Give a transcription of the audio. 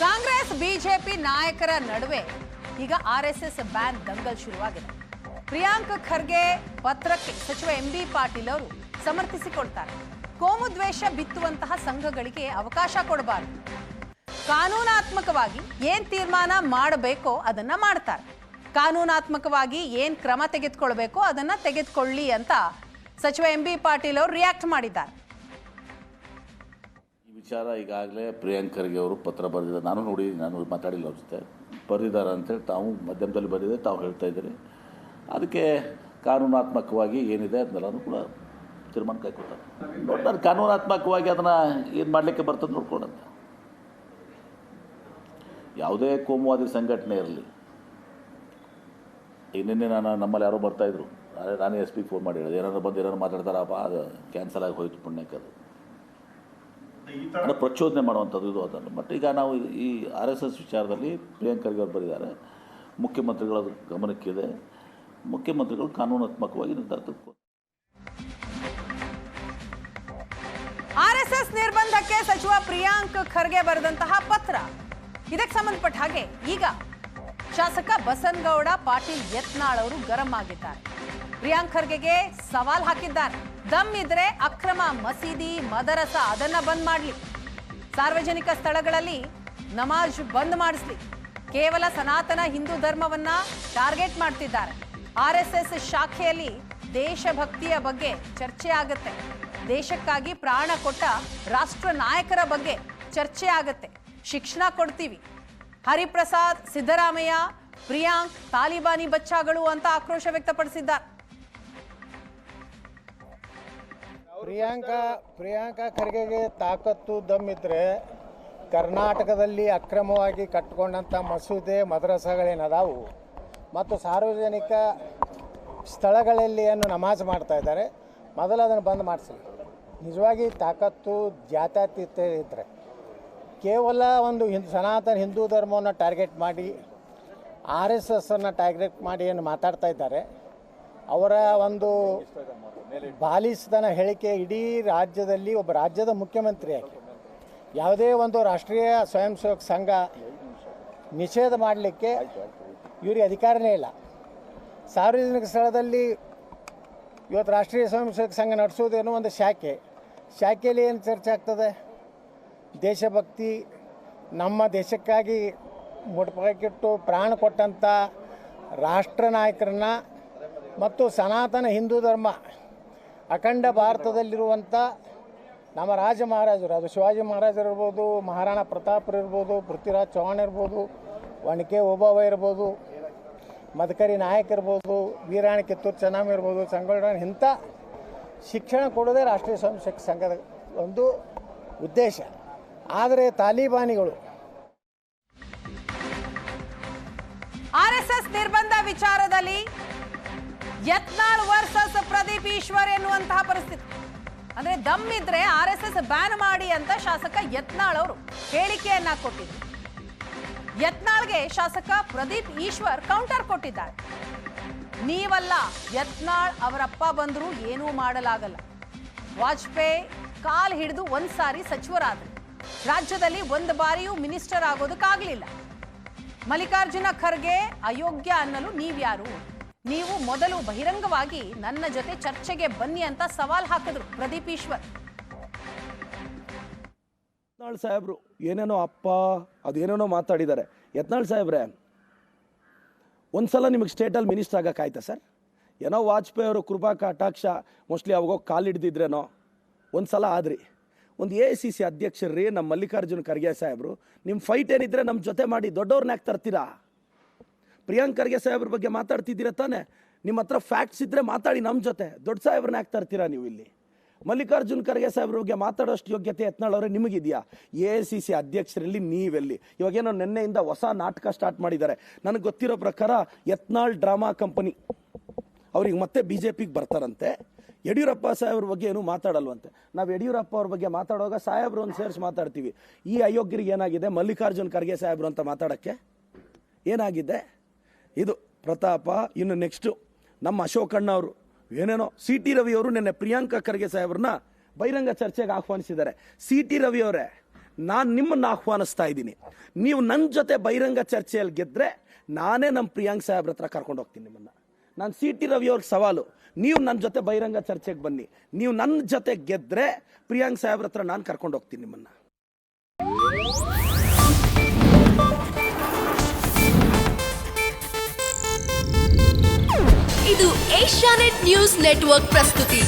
Congress BJP ನಾಯಕರ ನಡುವೆ ಈಗ ಆರ್ಎಸ್ಎಸ್ ಬ್ಯಾನ್ ದಂಗಲ್ ಶುರುವಾಗಿದೆ. ಪ್ರಿಯಾಂಕ್ ಖರ್ಗೆ ಪತ್ರಕ್ಕೆ ಸಚಿವ ಎಂಬಿ ಪಾಟೀಲ್ ಅವರು ಸಮರ್ಥಿಸಿಕೊಳ್ತಾರೆ. ಕೋಮು ದ್ವೇಷ ಬಿತ್ತುವಂತಹ ಸಂಘಗಳಿಗೆ ಅವಕಾಶ ಕೊಡಬಾರದು. ಕಾನೂನಾತ್ಮಕವಾಗಿ ಏನ್ ತೀರ್ಮಾನ ಮಾಡಬೇಕೋ ಅದನ್ನ ಮಾಡ್ತಾರೆ. ಕಾನೂನಾತ್ಮಕವಾಗಿ ಏನ್ ಕ್ರಮ ತೆಗೆದುಕೊಳ್ಬೇಕೋ ಅದನ್ನ ತೆಗೆದುಕೊಳ್ಳಿ ಅಂತ ಸಚಿವ ಎಂಬಿ ಪಾಟೀಲ್ ಅವರು ರಿಯಾಕ್ಟ್ ಮಾಡಿದ್ದಾರೆ. ವಿಚಾರ ಈಗಾಗಲೇ ಪ್ರಿಯಾಂಕ್ ಖರ್ಗೆ ಅವರು ಪತ್ರ ಬರೆದಿದ್ದಾರೆ. ನಾನು ಮಾತಾಡಿಲ್ಲ ಅವ್ರ ಜೊತೆ. ಬರೆದಿದ್ದಾರೆ ಅಂತೇಳಿ ತಾವು ಮಾಧ್ಯಮದಲ್ಲಿ ಬರೆದಿದೆ, ತಾವು ಹೇಳ್ತಾ ಇದ್ದೀರಿ. ಅದಕ್ಕೆ ಕಾನೂನಾತ್ಮಕವಾಗಿ ಏನಿದೆ ಅದನ್ನೆಲ್ಲರೂ ಕೂಡ ತೀರ್ಮಾನ ಕೈಗೊಳ್ತಾರೆ. ನಾನು ಕಾನೂನಾತ್ಮಕವಾಗಿ ಅದನ್ನು ಏನು ಮಾಡಲಿಕ್ಕೆ ಬರ್ತದೆ ನೋಡ್ಕೊಂಡಂತ. ಯಾವುದೇ ಕೋಮುವಾದಿ ಸಂಘಟನೆ ಇರಲಿ, ಈಗ ನಿನ್ನೆ ನಮ್ಮಲ್ಲಿ ಯಾರೋ ಬರ್ತಾಯಿದ್ರು, ನಾನೇ SP ಫೋನ್ ಮಾಡಿ ಹೇಳಿದೆ, ಏನಾದ್ರು ಬಂದು ಏನಾದ್ರು ಮಾತಾಡ್ತಾರಪ್ಪ, ಅದು ಕ್ಯಾನ್ಸಲ್ ಆಗಿ ಹೋಯ್ತು ಪುಣ್ಯಕ್ಕೆ. ಅದು ಪ್ರಚೋದನೆ ಮಾಡುವಂಥದ್ದು ಇದು ಅದನ್ನು. ಬಟ್ ಈಗ ನಾವು ಈ RSS ವಿಚಾರದಲ್ಲಿ ಪ್ರಿಯಾಂಕ್ ಖರ್ಗೆ ಅವರು ಬರೆದಿದ್ದಾರೆ. ಮುಖ್ಯಮಂತ್ರಿಗಳ ಗಮನಕ್ಕಿದೆ. ಮುಖ್ಯಮಂತ್ರಿಗಳು ಕಾನೂನಾತ್ಮಕವಾಗಿ ನಿರ್ಧಾರ ತೆಗೆದುಕೊಂಡು RSS ನಿರ್ಬಂಧಕ್ಕೆ ಸಚಿವ ಪ್ರಿಯಾಂಕ್ ಖರ್ಗೆ ಬರೆದಂತಹ ಪತ್ರ, ಇದಕ್ಕೆ ಸಂಬಂಧಪಟ್ಟ ಹಾಗೆ ಈಗ ಶಾಸಕ ಬಸನಗೌಡ ಪಾಟೀಲ್ ಯತ್ನಾಳ್ ಅವರು ಗರಂ ಆಗಿದ್ದಾರೆ. ಪ್ರಿಯಾಂಕ್ ಖರ್ಗೆಗೆ ಸವಾಲ್ ಹಾಕಿದ್ದಾರೆ. ದಮ್ ಇದ್ರೆ ಅಕ್ರಮ ಮಸೀದಿ ಮದರಸ ಅದನ್ನ ಬಂದ್ ಮಾಡ್ಲಿ, ಸಾರ್ವಜನಿಕ ಸ್ಥಳಗಳಲ್ಲಿ ನಮಾಜ್ ಬಂದ್ ಮಾಡಿಸ್ಲಿ, ಕೇವಲ ಸನಾತನ ಹಿಂದೂ ಧರ್ಮವನ್ನ ಟಾರ್ಗೆಟ್ ಮಾಡ್ತಿದ್ದಾರೆ. RSS ಶಾಖೆಯಲ್ಲಿ ದೇಶಭಕ್ತಿಯ ಬಗ್ಗೆ ಚರ್ಚೆ ಆಗುತ್ತೆ. ದೇಶಕ್ಕಾಗಿ ಪ್ರಾಣ ಕೊಟ್ಟ ರಾಷ್ಟ್ರ ನಾಯಕರ ಬಗ್ಗೆ ಚರ್ಚೆ ಆಗುತ್ತೆ. ಶಿಕ್ಷಣ ಕೊಡ್ತೀವಿ. ಹರಿಪ್ರಸಾದ್, ಸಿದ್ದರಾಮಯ್ಯ, ಪ್ರಿಯಾಂಕ್ ತಾಲಿಬಾನಿ ಬಚ್ಚಾಗಳು ಅಂತ ಆಕ್ರೋಶ ವ್ಯಕ್ತಪಡಿಸಿದ್ದಾರೆ. ಪ್ರಿಯಾಂಕಾ ಖರ್ಗೆಗೆ ತಾಕತ್ತು ದಮ್ಮಿದ್ರೆ ಕರ್ನಾಟಕದಲ್ಲಿ ಅಕ್ರಮವಾಗಿ ಕಟ್ಟಿಕೊಂಡಂಥ ಮಸೂದೆ ಮದ್ರಸಾಗಳೇನದಾವು ಮತ್ತು ಸಾರ್ವಜನಿಕ ಸ್ಥಳಗಳಲ್ಲಿ ಏನು ನಮಾಜ್ ಮಾಡ್ತಾ ಇದ್ದಾರೆ, ಮೊದಲು ಅದನ್ನು ಬಂದ್ ಮಾಡಿಸಿ. ನಿಜವಾಗಿ ತಾಕತ್ತು ಜಾತ್ಯತೀತ ಇದ್ದರೆ ಕೇವಲ ಒಂದು ಸನಾತನ ಹಿಂದೂ ಧರ್ಮವನ್ನು ಟಾರ್ಗೆಟ್ ಮಾಡಿ RSS ಅನ್ನು ಟಾರ್ಗೆಟ್ ಮಾಡಿ ಏನು ಮಾತಾಡ್ತಾ ಇದ್ದಾರೆ, ಅವರ ಒಂದು ಬಾಲಿಸ್ತನ ಹೇಳಿಕೆ ಇಡೀ ರಾಜ್ಯದಲ್ಲಿ ಒಬ್ಬ ರಾಜ್ಯದ ಮುಖ್ಯಮಂತ್ರಿಯಾಗಿ ಯಾವುದೇ ಒಂದು ರಾಷ್ಟ್ರೀಯ ಸ್ವಯಂ ಸೇವಕ ಸಂಘ ನಿಷೇಧ ಮಾಡಲಿಕ್ಕೆ ಇವರಿಗೆ ಅಧಿಕಾರನೇ ಇಲ್ಲ. ಸಾರ್ವಜನಿಕ ಸ್ಥಳದಲ್ಲಿ ಇವತ್ತು ರಾಷ್ಟ್ರೀಯ ಸ್ವಯಂ ಸೇವಕ ಸಂಘ ನಡೆಸೋದೇನೋ ಒಂದು ಶಾಖೆಯಲ್ಲಿ ಏನು ಚರ್ಚೆ ಆಗ್ತದೆ? ದೇಶಭಕ್ತಿ, ನಮ್ಮ ದೇಶಕ್ಕಾಗಿ ಮುಡುಪಾಕಿಟ್ಟು ಪ್ರಾಣ ಕೊಟ್ಟಂಥ ರಾಷ್ಟ್ರ ನಾಯಕರನ್ನ ಮತ್ತು ಸನಾತನ ಹಿಂದೂ ಧರ್ಮ ಅಖಂಡ ಭಾರತದಲ್ಲಿರುವಂಥ ನಮ್ಮ ರಾಜ ಮಹಾರಾಜರು, ಅದು ಶಿವಾಜಿ ಮಹಾರಾಜರು ಇರ್ಬೋದು, ಮಹಾರಾಣಾ ಪ್ರತಾಪರು ಇರ್ಬೋದು, ಪೃಥ್ವಿರಾಜ್ ಚೌಹಾಣ್ ಇರ್ಬೋದು, ಒನಕೆ ಓಬವ್ವ ಇರ್ಬೋದು, ಮದಕರಿ ನಾಯಕ್ ಇರ್ಬೋದು, ವೀರಾಣಿ ಕಿತ್ತೂರು ಚೆನ್ನಮ್ಮ ಇರ್ಬೋದು, ಸಂಗೊಳ್ಳಿ ಇಂಥ ಶಿಕ್ಷಣ ಕೊಡೋದೇ ರಾಷ್ಟ್ರೀಯ ಸ್ವಯಂ ಸೇವಕ ಸಂಘದ ಒಂದು ಉದ್ದೇಶ. ಆದರೆ ತಾಲಿಬಾನಿಗಳು RSS ನಿರ್ಬಂಧ ವಿಚಾರದಲ್ಲಿ ಯತ್ನಾಳ್ ವರ್ಸಸ್ ಪ್ರದೀಪ್ ಈಶ್ವರ್ ಎನ್ನುವಂತಹ ಪರಿಸ್ಥಿತಿ. ಅಂದ್ರೆ ದಮ್ ಇದ್ರೆ RSS ಬ್ಯಾನ್ ಮಾಡಿ ಅಂತ ಶಾಸಕ ಯತ್ನಾಳ್ ಅವರು ಹೇಳಿಕೆಯನ್ನ ಕೊಟ್ಟಿದ್ರು. ಯತ್ನಾಳ್ಗೆ ಶಾಸಕ ಪ್ರದೀಪ್ ಈಶ್ವರ್ ಕೌಂಟರ್ ಕೊಟ್ಟಿದ್ದಾರೆ. ನೀವಲ್ಲ, ಯತ್ನಾಳ್ ಅವರಪ್ಪ ಬಂದರೂ ಏನೂ ಮಾಡಲಾಗಲ್ಲ. ವಾಜಪೇಯಿ ಕಾಲ್ ಹಿಡಿದು ಒಂದ್ಸಾರಿ ಸಚಿವರಾದ್ರು, ರಾಜ್ಯದಲ್ಲಿ ಒಂದು ಬಾರಿಯೂ ಮಿನಿಸ್ಟರ್ ಆಗೋದಕ್ಕಾಗಲಿಲ್ಲ. ಮಲ್ಲಿಕಾರ್ಜುನ ಖರ್ಗೆ ಅಯೋಗ್ಯ ಅನ್ನಲು ನೀವ್ಯಾರು? ನೀವು ಮೊದಲು ಬಹಿರಂಗವಾಗಿ ನನ್ನ ಜೊತೆ ಚರ್ಚೆಗೆ ಬನ್ನಿ ಅಂತ ಸವಾಲ್ ಹಾಕಿದ್ರು ಪ್ರದೀಪ್ ಈಶ್ವರ್. ಯತ್ನಾಳ್ ಸಾಹೇಬ್ರು ಏನೇನೋ ಅದೇನೇನೋ ಮಾತಾಡಿದ್ದಾರೆ. ಯತ್ನಾಳ್ ಸಾಹೇಬ್ರೆ, ಒಂದ್ಸಲ ನಿಮಗೆ ಸ್ಟೇಟಲ್ಲಿ ಮಿನಿಸ್ಟರ್ ಆಗಕ್ಕಾಯ್ತಾ ಸರ್? ಏನೋ ವಾಜಪೇಯಿ ಅವರು ಕೃಪಾ ಕಟಾಕ್ಷ ಮೋಸ್ಟ್ಲಿ ಅವಾಗೋಗಿ ಕಾಲು ಹಿಡ್ದಿದ್ರೇನೋ ಒಂದ್ಸಲ ಆದ್ರಿ. ಒಂದು AICC ಅಧ್ಯಕ್ಷರ್ರಿ ನಮ್ಮ ಮಲ್ಲಿಕಾರ್ಜುನ ಖರ್ಗೆ ಸಾಹೇಬರು, ನಿಮ್ಮ ಫೈಟ್ ಏನಿದ್ರೆ ನಮ್ಮ ಜೊತೆ ಮಾಡಿ, ದೊಡ್ಡವ್ರನ್ನ ಯಾಕೆ ತರ್ತೀರಾ? ಪ್ರಿಯಾಂಕ್ ಖರ್ಗೆ ಸಾಹೇಬ್ರ ಬಗ್ಗೆ ಮಾತಾಡ್ತಿದ್ದೀರ ತಾನೆ, ನಿಮ್ಮ ಹತ್ರ ಫ್ಯಾಕ್ಟ್ಸ್ ಇದ್ದರೆ ಮಾತಾಡಿ ನಮ್ಮ ಜೊತೆ. ದೊಡ್ಡ ಸಾಹೇಬ್ರನ್ನ ಯಾಕೆ ತರ್ತೀರಾ ನೀವು ಇಲ್ಲಿ? ಮಲ್ಲಿಕಾರ್ಜುನ ಖರ್ಗೆ ಸಾಹೇಬ್ರ ಬಗ್ಗೆ ಮಾತಾಡೋಷ್ಟು ಯೋಗ್ಯತೆ ಯತ್ನಾಳ್ ಅವರೇ ನಿಮಗಿದೆಯಾ? AICC ಅಧ್ಯಕ್ಷರಲ್ಲಿ ನೀವೆಲ್ಲಿ? ಇವಾಗೇನೋ ನಿನ್ನೆಯಿಂದ ಹೊಸ ನಾಟಕ ಸ್ಟಾರ್ಟ್ ಮಾಡಿದ್ದಾರೆ. ನನಗೆ ಗೊತ್ತಿರೋ ಪ್ರಕಾರ ಯತ್ನಾಳ್ ಡ್ರಾಮಾ ಕಂಪನಿ ಅವ್ರಿಗೆ ಮತ್ತೆ BJPಗೆ ಬರ್ತಾರಂತೆ. ಯಡಿಯೂರಪ್ಪ ಸಾಹೇಬ್ರ ಬಗ್ಗೆ ಏನು ಮಾತಾಡಲ್ವಂತೆ. ನಾವು ಯಡಿಯೂರಪ್ಪ ಅವ್ರ ಬಗ್ಗೆ ಮಾತಾಡುವಾಗ ಸಾಹೇಬ್ರು ಒಂದು ಸೇರಿಸಿ ಮಾತಾಡ್ತೀವಿ. ಈ ಅಯೋಗ್ಯರಿಗೆ ಏನಾಗಿದೆ? ಮಲ್ಲಿಕಾರ್ಜುನ ಖರ್ಗೆ ಸಾಹೇಬ್ರು ಅಂತ ಮಾತಾಡೋಕ್ಕೆ ಏನಾಗಿದೆ? ಇದು ಪ್ರತಾಪ. ಇನ್ನು ನೆಕ್ಸ್ಟು ನಮ್ಮ ಅಶೋಕಣ್ಣ ಅವರು ಏನೇನೋ, CT ರವಿ ಅವರು ನಿನ್ನೆ ಪ್ರಿಯಾಂಕಾ ಖರ್ಗೆ ಸಾಹೇಬ್ರನ್ನ ಬಹಿರಂಗ ಚರ್ಚೆಗೆ ಆಹ್ವಾನಿಸಿದ್ದಾರೆ. CT ರವಿ ಅವರೇ, ನಾನು ನಿಮ್ಮನ್ನು ಆಹ್ವಾನಿಸ್ತಾ ಇದ್ದೀನಿ. ನೀವು ನನ್ನ ಜೊತೆ ಬಹಿರಂಗ ಚರ್ಚೆಯಲ್ಲಿ ಗೆದ್ದರೆ ನಾನೇ ನಮ್ಮ ಪ್ರಿಯಾಂಕ್ ಸಾಹೇಬ್ರ ಹತ್ರ ಕರ್ಕೊಂಡು ಹೋಗ್ತೀನಿ ನಿಮ್ಮನ್ನು. ನಾನು CT ರವಿ ಅವ್ರಿಗೆ ಸವಾಲು, ನೀವು ನನ್ನ ಜೊತೆ ಬಹಿರಂಗ ಚರ್ಚೆಗೆ ಬನ್ನಿ. ನೀವು ನನ್ನ ಜೊತೆ ಗೆದ್ದರೆ ಪ್ರಿಯಾಂಕ್ ಸಾಹೇಬ್ರ ಹತ್ರ ನಾನು ಕರ್ಕೊಂಡು ಹೋಗ್ತೀನಿ ನಿಮ್ಮನ್ನು. ಇದು ಏಷ್ಯಾನೆಟ್ ನ್ಯೂಸ್ ನೆಟ್ವರ್ಕ್ ಪ್ರಸ್ತುತಿ.